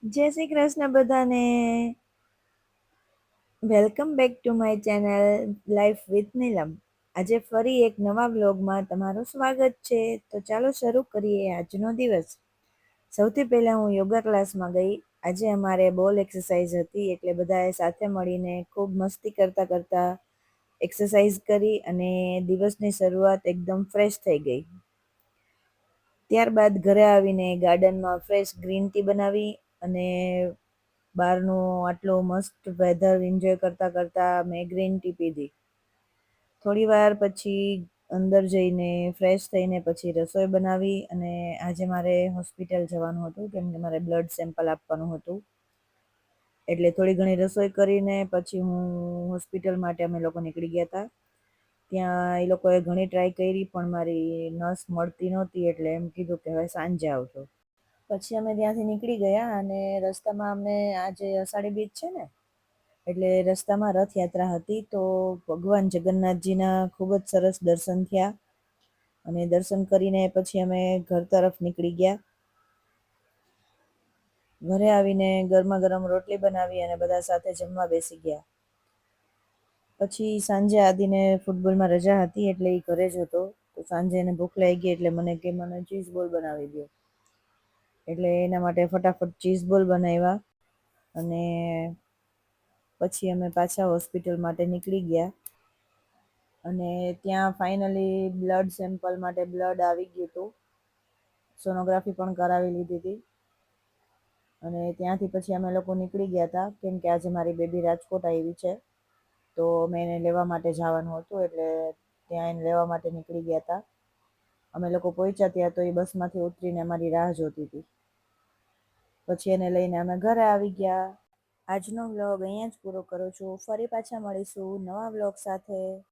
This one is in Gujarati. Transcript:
જય શ્રી કૃષ્ણ બધાને. Welcome back to my channel life with Neelam. આજે ફરી એક નવા બ્લોગમાં તમારું સ્વાગત છે. તો ચાલો શરૂ કરીએ આજનો દિવસ. સૌથી પહેલા હું યોગા ક્લાસમાં ગઈ. આજે અમારે બોલ એક્સરસાઇઝ હતી એટલે બધાએ સાથે મળીને ખૂબ મસ્તી કરતા કરતા એક્સરસાઇઝ કરી અને દિવસની શરૂઆત એકદમ ફ્રેશ થઈ ગઈ. ત્યારબાદ ઘરે આવીને ગાર્ડનમાં ફ્રેશ ગ્રીન ટી બનાવી અને બહારનું આટલું મસ્ત વેધર એન્જોય કરતા કરતા મેં ગ્રીન ટી પીધી. થોડી વાર પછી અંદર જઈને ફ્રેશ થઈને પછી રસોઈ બનાવી અને આજે મારે હોસ્પિટલ જવાનું હતું કેમ કે મારે બ્લડ સેમ્પલ આપવાનું હતું. એટલે થોડી ઘણી રસોઈ કરીને પછી હું હોસ્પિટલ માટે અમે લોકો નીકળી ગયા હતા. ત્યાં એ લોકોએ ઘણી ટ્રાય કરી પણ મારી નસ મળતી નહોતી એટલે એમ કીધું કે હવે સાંજે આવજો. પછી અમે ત્યાંથી નીકળી ગયા અને રસ્તામાં અમને આજે અષાઢી બીજ છે ને એટલે રસ્તામાં રથયાત્રા હતી. તો ભગવાન જગન્નાથજીના ખૂબ જ સરસ દર્શન થયા અને દર્શન કરીને પછી અમે ઘર તરફ નીકળી ગયા. ઘરે આવીને ગરમા ગરમ રોટલી બનાવી અને બધા સાથે જમવા બેસી ગયા. પછી સાંજે આદિને ફૂટબોલમાં રજા હતી એટલે એ ઘરે જ હતો. તો સાંજે એને ભૂખ લાગી ગઈ એટલે મને કે મને ચીઝ બોલ બનાવી દો. એટલે એના માટે ફટાફટ ચીઝ બોલ બનાવ્યા અને પછી અમે પાછા હોસ્પિટલ માટે નીકળી ગયા. અને ત્યાં ફાઈનલી બ્લડ સેમ્પલ માટે બ્લડ આવી ગયું હતું. સોનોગ્રાફી પણ કરાવી લીધી હતી. અને ત્યાંથી પછી અમે લોકો નીકળી ગયા હતા કેમ કે આજે મારી બેબી રાજકોટ આવી છે. તો મેં એને લેવા માટે જવાનું હતું એટલે ત્યાં એને લેવા માટે નીકળી ગયા હતા. અમે લોકો પહોંચ્યા ત્યાં તો એ બસમાંથી ઉતરીને અમારી રાહ જોતી હતી. પછી એને લઈને અમે ઘરે આવી ગયા. આજનો વ્લોગ અહીંયા જ પૂરો કરું છું. ફરી પાછા મળીશું નવા વ્લોગ સાથે.